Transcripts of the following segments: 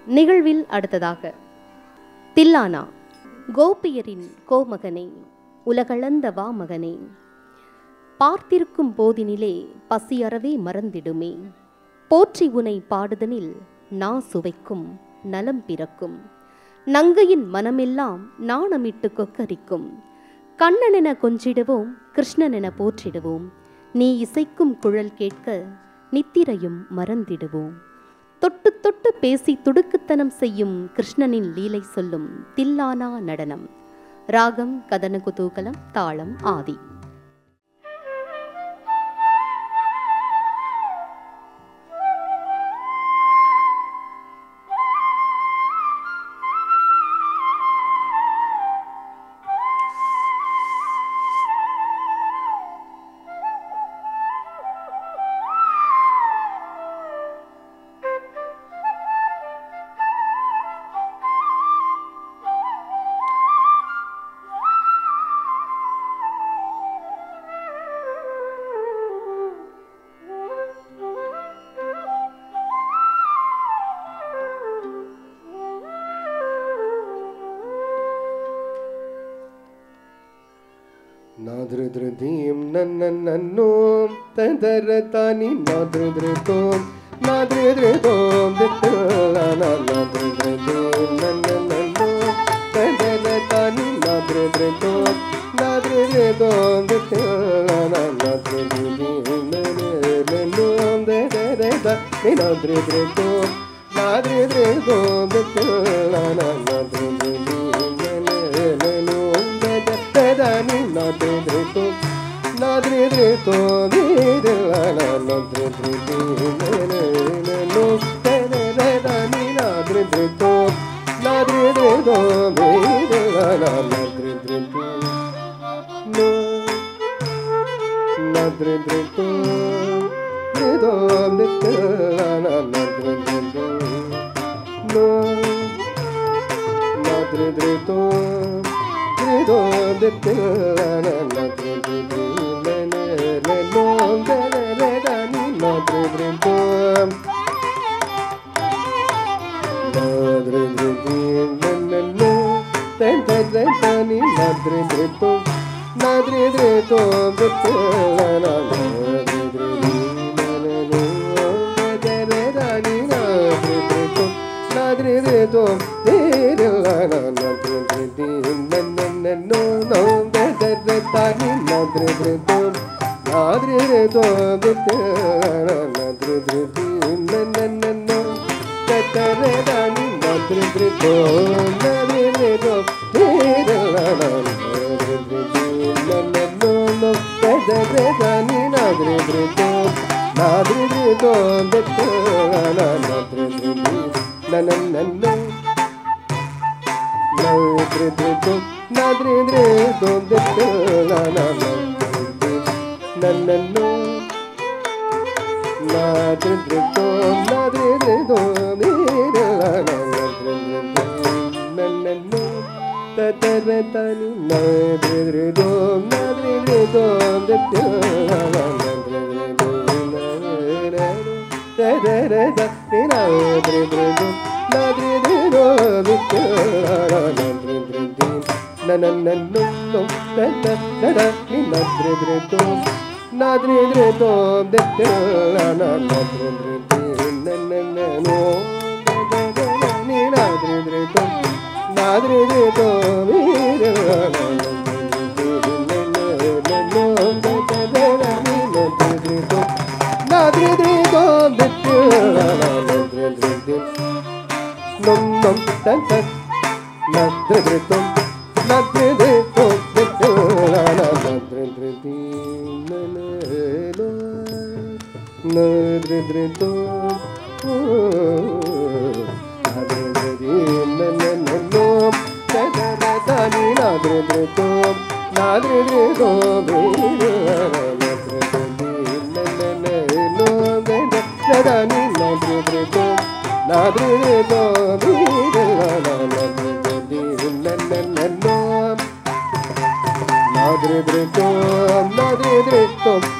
நிகழ்வில் அடுத்ததாக தில்லானா. கோபியரின் கோமகனே, உலகளந்த வாமகனே, பார்த்திருக்கும் போதினிலே பசியறவே மறந்திடுமே, போற்றி உனை பாடுதனில் நா சுவைக்கும் நலம் பிறக்கும், நங்கையின் மனமெல்லாம் நாணமிட்டு கொக்கரிக்கும், கண்ணனென கொஞ்சிடுவோம் கிருஷ்ணனென போற்றிடுவோம், நீ இசைக்கும் குழல் கேட்க நித்திரையும் மறந்திடுவோம். தொட்டு தொட்டு பேசி துடுக்குத்தனம் செய்யும் கிருஷ்ணனின் லீலை சொல்லும் தில்லானா நடனம். ராகம் கதன குதூகலம், தாளம் ஆதி. Nadridridim nananannom tadaratani nadridritom nadridritom dittalana nadridridim nananannom tadaratani nadridritom nadridritom dittalana nadridridim nananannom tadaratani nadridritom nadridritom dittalana nadridridim Dani nadridrito nadridrito dirana nadridrito no dani nadridrito nadridrito dirana nadridrito no nadridrito dido dirana nadridrito no nadridrito Nadridritum,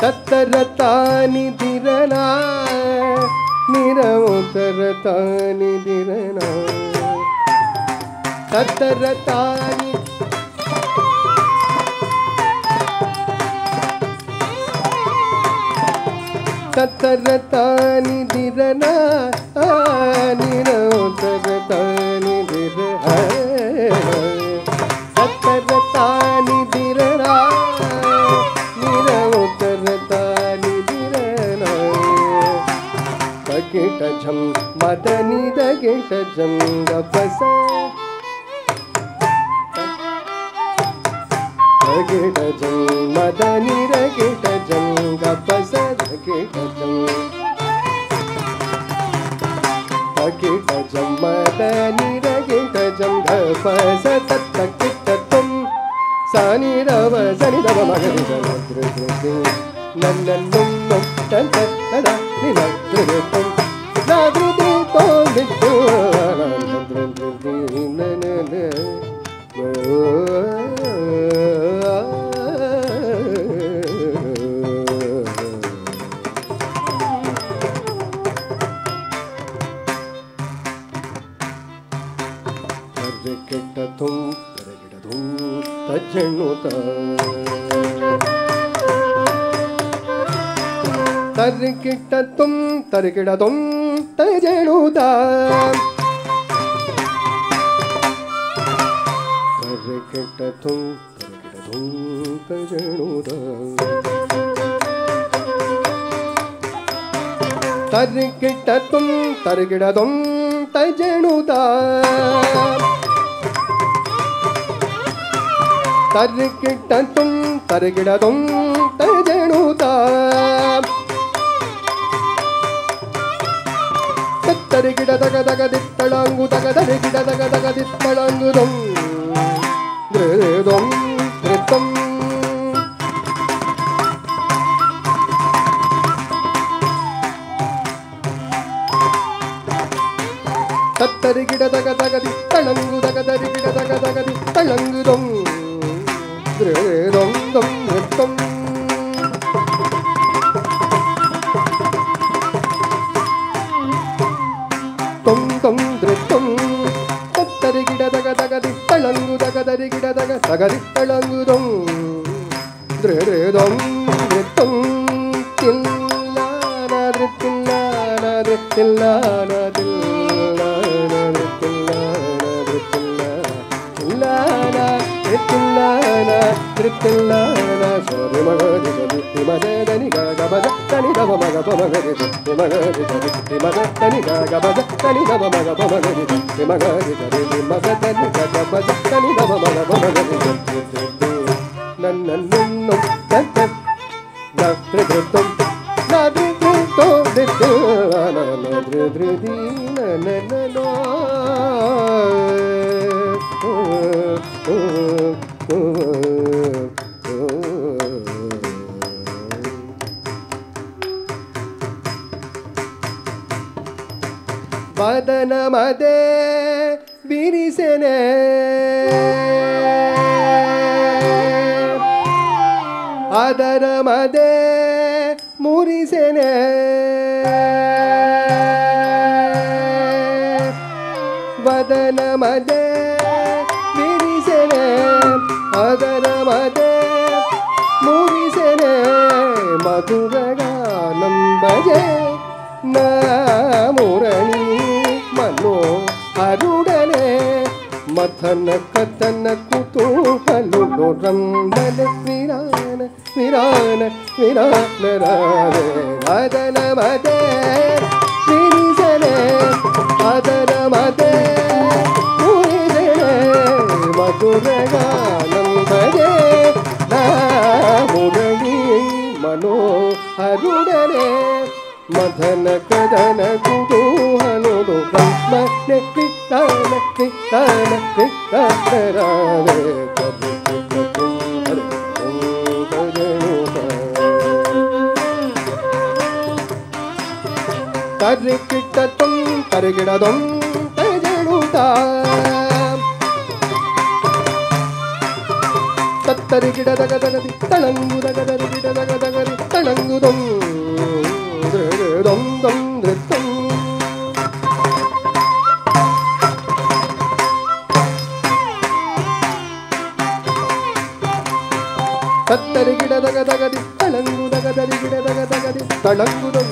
ತತ್ತರತಾನಿ ದಿರನ ನಿರವತರತಾನಿ ದಿರನ ತತ್ತರತಾನಿ ತತ್ತರತಾನಿ ದಿರನ ನಿರವತರತಾನಿ ದಿರನ ತತ್ತರತಾನಿ ದಿರನ ಗಿಟ ಝಂ ಮದನಿದ ಗಿಟ ಝಂ ಗಪಸ ಗಿಟ ಝಂ ಮದನಿದ ಗಿಟ ಝಂ ಗಪಸ ಗಿಟ ಝಂ ಗಿಟ ಝಂ ಮದನಿದ ಗಿಟ ಝಂ ಗಪಸ ತತ್ತ ಗಿಟ ತುಂ ಸಾನಿ ರವ ಸನಿ ರವ ಮಗರಿ ಧೃ ನನ್ನ ನುಮ್ಮ ತಂತ ತದ ನಿನ ಧೃ ತುಂ ತರ್ಕಿಟ್ಟ ತುಂ ತರ್ಕಿಡ ತುಂ ತಜೆಣುದ ತರ್ಕಿಟ್ಟ ತುಂ ತರ್ಕಿಡ ತುಂ ತಜೆಣುದ ತರ್ಕಿಟ್ಟ ತುಂ ತರ್ಕಿಡ ತುಂ ತಜೆಣುದ ತರ್ಕಿಟ್ಟ ತುಂ ತರ್ಕಿಡ ತುಂ ತಜೆಣುದ ತರಿಗಿಡ ತಗ ತಗ ದಿತ್ತಳಂಗು ತಗ ತರಿಗಿಡ ತಗ ತಗ ದಿತ್ತಳಂಗು ದೊಂ ದೊಂ ದೃತ್ತಂ ತತ್ತರಿಗಿಡ ತಗ ತಗ ದಿತ್ತಳಂಗು ತಗ ತರಿಗಿಡ ತಗ ತಗ ದಿತ್ತಳಂಗು ದೊಂ ದೊಂ ದೊಂ ದೃತ್ತಂ ತೊಂ ತೊಂ ದೃತ್ತಂ ತತ್ತರಿಗಿಡ ತಗ ತಗ ದಿತ್ತಳಂಗು ತಗ ತರಿಗಿಡ ತಗ ತಗ ದಿತ್ತಳಂಗು ದೊಂ ದೊಂ ದೃತ್ತಂ ತಿಲ್ಲಾನ ದೃತ್ತಿಲ್ಲಾನ ದೃತ್ತಿಲ್ಲಾನ ತಿಲ್ಲಾನ ದೃತ್ತಿಲ್ಲಾನ ದೃತ್ತಿಲ್ಲಾನ ದೃತ್ತಿಲ್ಲಾನ ದೃತ್ತಿಲ್ಲಾನ ಸರಿ ಮಗರಿ ಸರಿ ಮದನಿ ಗ ಬದ ತನಿ ದವ ಮಗ ಪಮಗರಿ ಸರಿ ಮಗರಿ ಸರಿ ಮಗ ತನಿ ಗ ಬದ ತನಿ ದವ ಮಗ ಪಮಗರಿ ಸರಿ ಮಗರಿ ಸರಿ ಮಗ ತನಿ ಗ ಬದ ತನಿ ದವ ಮಗ ಪಮಗರಿ ನನ್ನ ನಿನ್ನು ತತ್ತ ನತ್ರ ದೃತಂ ನಾದ್ರಿ ದೃತೋ ದಿತ್ತನ ನದ್ರ ದೃದಿ ನನನೋ ವದನ ಮದೆ ಬಿರಿಸೆನೆ ಅದರ ಮದೆ ಮುರಿಸೆನೆ ವದನ ಮದೆ ಬಿರಿಸೆನೆ ಅದರ ಮದೆ ಮುರಿಸೆನೆ ಮಧುರಗಾನಂ ಭಜೆ ನ ಮುರಣಿ ಮನೋ ಅರುಡನೆ ಮಥನ ಕಥನ ಕುತೂಹಲು ರಂಬನ ವಿರಾನ ವಿರಾನ ವಿರಾನ ರಾವೆ ವದನ ಮದೆ ಬಿರಿಸನೆ ಅದರ ಮದೆ ಮುರಿಸೆನೆ ಮಧುರಗಾನಂ ಭಜೆ ನ ಮುರಣಿ ಮನೋ ಅರುಡನೆ ಮದನ ಕದನ ಕುತೂಹಲು ಬ್ರಹ್ಮ ನಿತ್ತಾನ ನಿತ್ತಾನ ತರಿಕಿಟ್ಟತಂ ತರಿಗಿಡದಂ ತರಿಗಿಡುತ್ತ ತತ್ತರಿಗಿಡದಗದಗದಿ ತಳಂಗುದಗದರಿಗಿಡದಗದಗದಿ ತಳಂಗುದಂ ದಂ ದಂ ನೃತ್ಯಂ ತತ್ತರಿಗಿಡದಗದಗದಿ ತಳಂಗುದಗದರಿಗಿಡದಗದಗದಿ ತಳಂಗುದಂ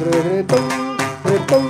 ನೃತ್ಯಂ ನೃತ್ಯಂ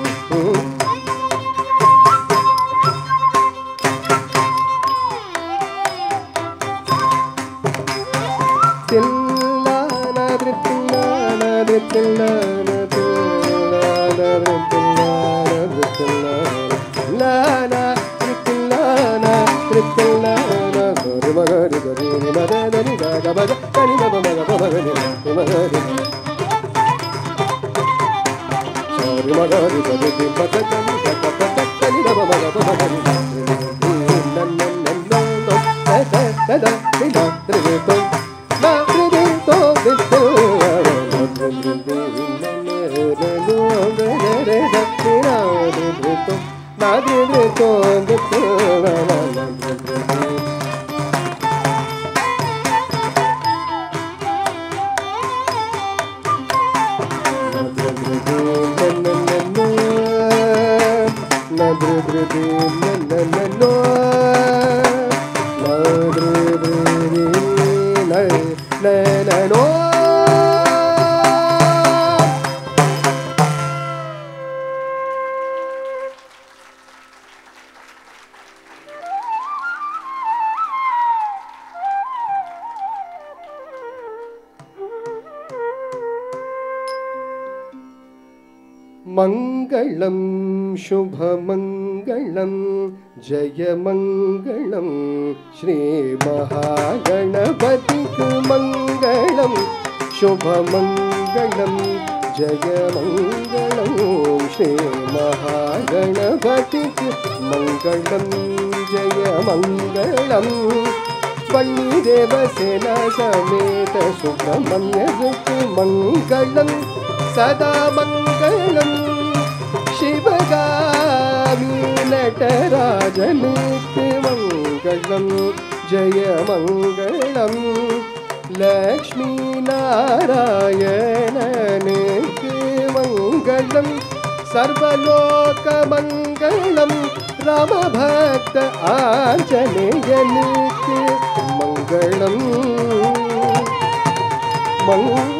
मंगलम शुभमंगलम जयमंगलम श्री महागणपति मंगलम शुभमंगलम जयमंगलम श्री महागणपति मंगलम जयमंगलम वन्नीदेव सेना समेत सुब्रह्मण्य मंगलम सदा मंगलम शिवगामी नटराजनित्य मंगलम जय मंगलम लक्ष्मी नारायण नित्य मंगलम सर्वलोक मंगलम राम भक्त आंजनेय नित्य मंगलम मंगलम